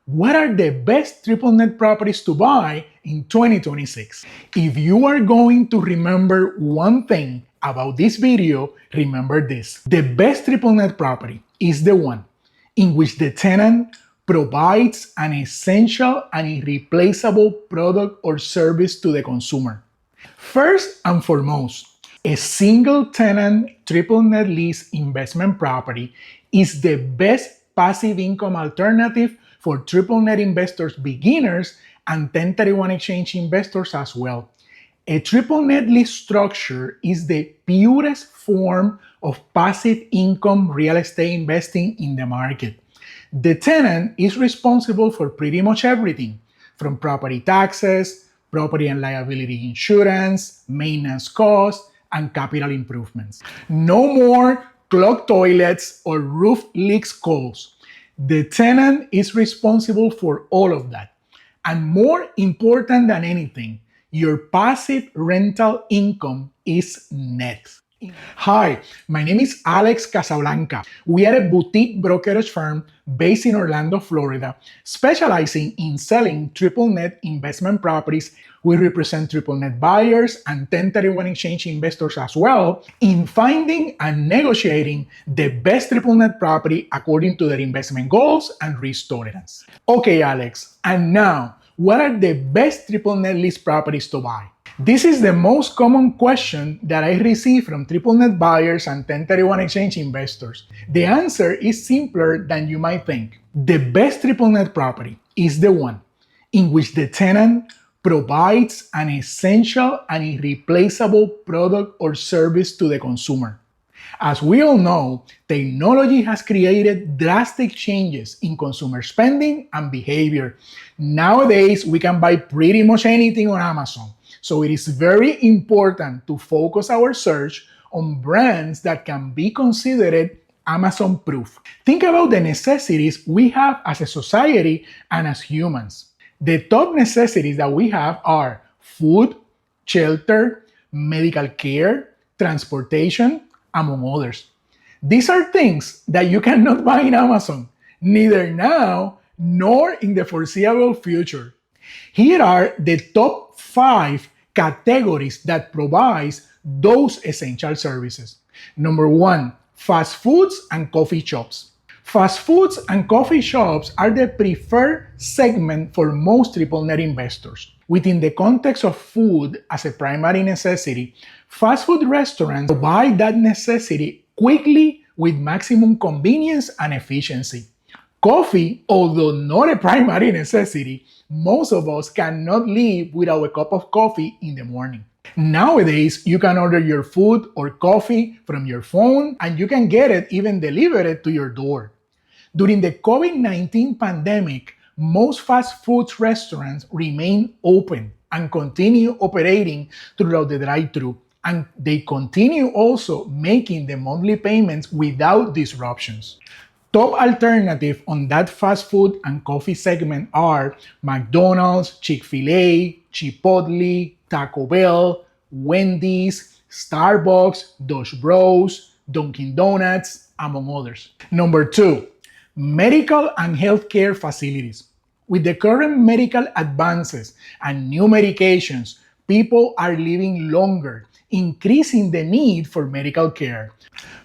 What are the best triple net properties to buy in 2026? If you are going to remember one thing about this video, remember this. The best triple net property is the one in which the tenant provides an essential and irreplaceable product or service to the consumer. First and foremost, a single tenant triple net lease investment property is the best passive income alternative for triple net investors, beginners, and 1031 exchange investors as well. A triple net lease structure is the purest form of passive income real estate investing in the market. The tenant is responsible for pretty much everything, from property taxes, property and liability insurance, maintenance costs, and capital improvements. No more clogged toilets or roof leaks calls. The tenant is responsible for all of that. And more important than anything, your passive rental income is next. Hi, my name is Alex Casablanca. We are a boutique brokerage firm based in Orlando, Florida, specializing in selling triple net investment properties. We represent triple net buyers and 1031 exchange investors as well in finding and negotiating the best triple net property according to their investment goals and risk tolerance. Okay, Alex, and now, what are the best triple net lease properties to buy? This is the most common question that I receive from triple net buyers and 1031 exchange investors. The answer is simpler than you might think. The best triple net property is the one in which the tenant provides an essential and irreplaceable product or service to the consumer. As we all know, technology has created drastic changes in consumer spending and behavior. Nowadays, we can buy pretty much anything on Amazon. So it is very important to focus our search on brands that can be considered Amazon proof. Think about the necessities we have as a society and as humans. The top necessities that we have are food, shelter, medical care, transportation, among others. These are things that you cannot buy in Amazon, neither now nor in the foreseeable future. Here are the top 5 categories that provides those essential services. Number 1, fast foods and coffee shops. Fast foods and coffee shops are the preferred segment for most triple net investors. Within the context of food as a primary necessity, fast food restaurants provide that necessity quickly with maximum convenience and efficiency. Coffee, although not a primary necessity, most of us cannot live without a cup of coffee in the morning. Nowadays, you can order your food or coffee from your phone, and you can get it even delivered to your door. During the COVID-19 pandemic, most fast food restaurants remain open and continue operating throughout the drive-thru, and they continue also making the monthly payments without disruptions. Top alternative on that fast food and coffee segment are McDonald's, Chick-fil-A, Chipotle, Taco Bell, Wendy's, Starbucks, Dutch Bros, Dunkin' Donuts, among others. Number 2, medical and healthcare facilities. With the current medical advances and new medications, people are living longer, increasing the need for medical care.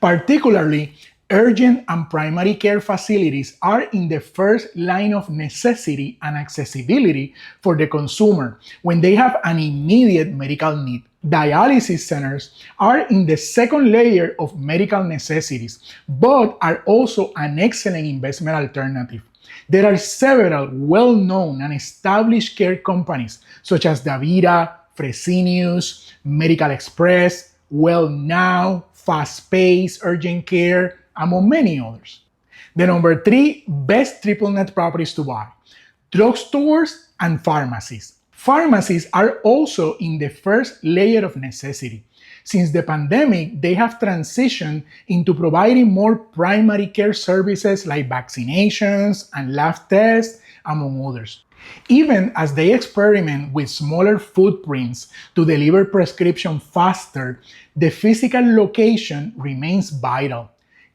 Particularly, urgent and primary care facilities are in the first line of necessity and accessibility for the consumer when they have an immediate medical need. Dialysis centers are in the second layer of medical necessities, but are also an excellent investment alternative. There are several well-known and established care companies such as Davita, Fresenius, Medical Express, Well Now, Fast Pace, Urgent Care, among many others. The number 3 best triple net properties to buy: drugstores and pharmacies. Pharmacies are also in the first layer of necessity. Since the pandemic, they have transitioned into providing more primary care services like vaccinations and lab tests, among others. Even as they experiment with smaller footprints to deliver prescription faster, the physical location remains vital.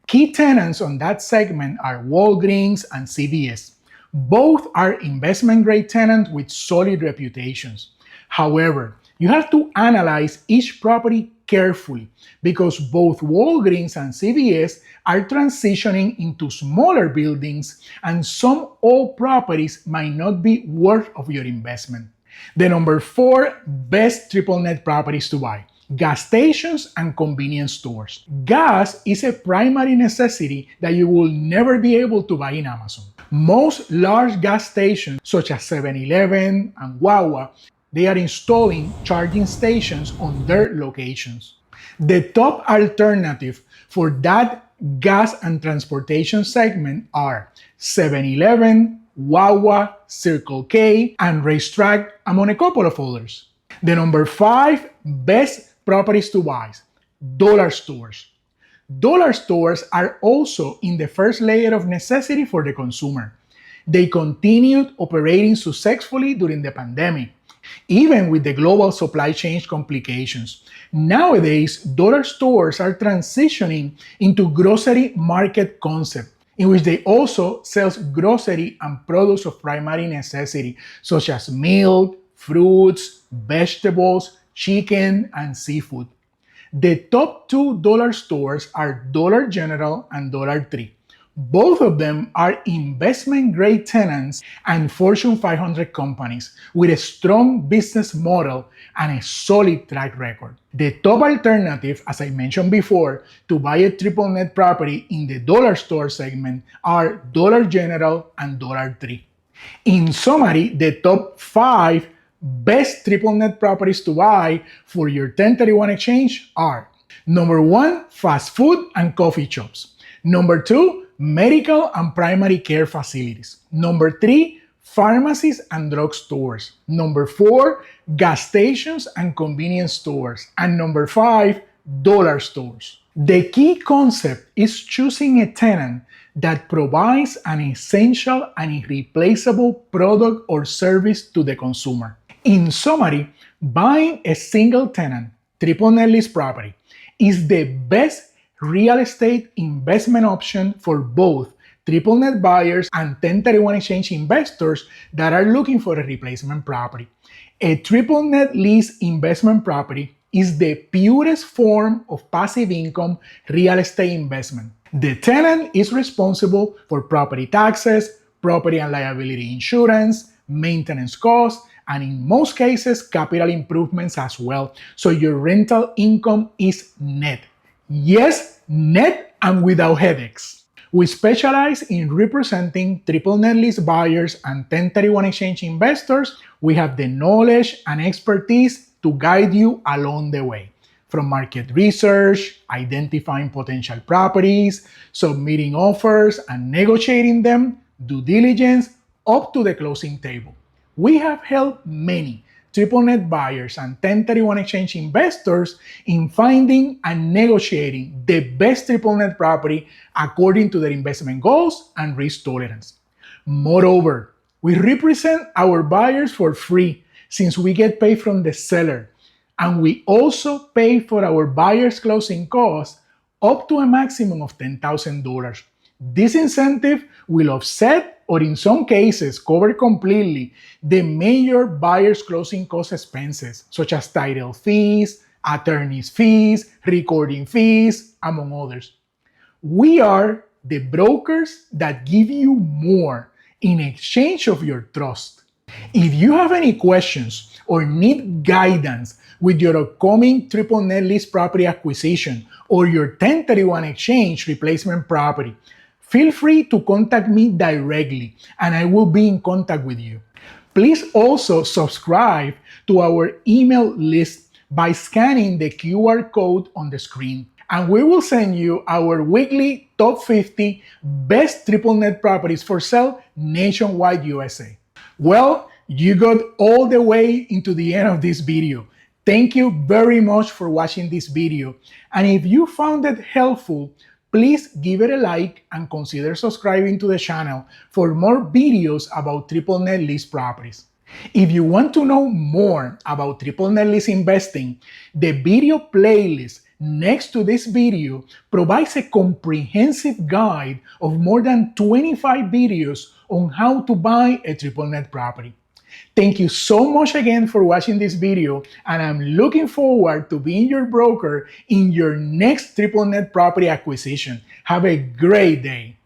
Key tenants on that segment are Walgreens and CVS. Both are investment-grade tenants with solid reputations. However, you have to analyze each property carefully because both Walgreens and CVS are transitioning into smaller buildings, and some old properties might not be worth of your investment. The number 4 best triple net properties to buy: gas stations and convenience stores. Gas is a primary necessity that you will never be able to buy in Amazon. Most large gas stations, such as 7-Eleven and Wawa, they are installing charging stations on their locations. The top alternative for that gas and transportation segment are 7-Eleven, Wawa, Circle K, and Racetrack, among a couple of others. The number 5 best properties to buy: dollar stores. Dollar stores are also in the first layer of necessity for the consumer. They continued operating successfully during the pandemic, even with the global supply chain complications. Nowadays, dollar stores are transitioning into grocery market concept, in which they also sell grocery and products of primary necessity, such as milk, fruits, vegetables, chicken, and seafood. The top 2 dollar stores are Dollar General and Dollar Tree. Both of them are investment-grade tenants and Fortune 500 companies with a strong business model and a solid track record. The top alternative, as I mentioned before, to buy a triple net property in the dollar store segment are Dollar General and Dollar Tree. In summary, the top 5 best triple net properties to buy for your 1031 exchange are: number 1, fast food and coffee shops; number 2, medical and primary care facilities; number 3, pharmacies and drugstores; number 4, gas stations and convenience stores; and number 5, dollar stores. The key concept is choosing a tenant that provides an essential and irreplaceable product or service to the consumer. In summary, buying a single tenant triple net lease property is the best real estate investment option for both triple net buyers and 1031 exchange investors that are looking for a replacement property. A triple net lease investment property is the purest form of passive income real estate investment. The tenant is responsible for property taxes, property and liability insurance, maintenance costs, and in most cases, capital improvements as well. So your rental income is net. Yes, net and without headaches. We specialize in representing triple net lease buyers and 1031 exchange investors. We have the knowledge and expertise to guide you along the way. From market research, identifying potential properties, submitting offers and negotiating them, due diligence, up to the closing table. We have helped many triple net buyers and 1031 exchange investors in finding and negotiating the best triple net property according to their investment goals and risk tolerance. Moreover, we represent our buyers for free since we get paid from the seller, and we also pay for our buyers' closing costs up to a maximum of $10,000. This incentive will offset, or in some cases cover completely, the major buyer's closing cost expenses, such as title fees, attorney's fees, recording fees, among others. We are the brokers that give you more in exchange of your trust. If you have any questions or need guidance with your upcoming triple net lease property acquisition or your 1031 exchange replacement property, feel free to contact me directly and I will be in contact with you. Please also subscribe to our email list by scanning the QR code on the screen, and we will send you our weekly top 50 best triple net properties for sale nationwide USA. Well, you got all the way into the end of this video. Thank you very much for watching this video, and if you found it helpful, please give it a like and consider subscribing to the channel for more videos about triple net lease properties. If you want to know more about triple net lease investing, the video playlist next to this video provides a comprehensive guide of more than 25 videos on how to buy a triple net property. Thank you so much again for watching this video, and I'm looking forward to being your broker in your next triple net property acquisition. Have a great day.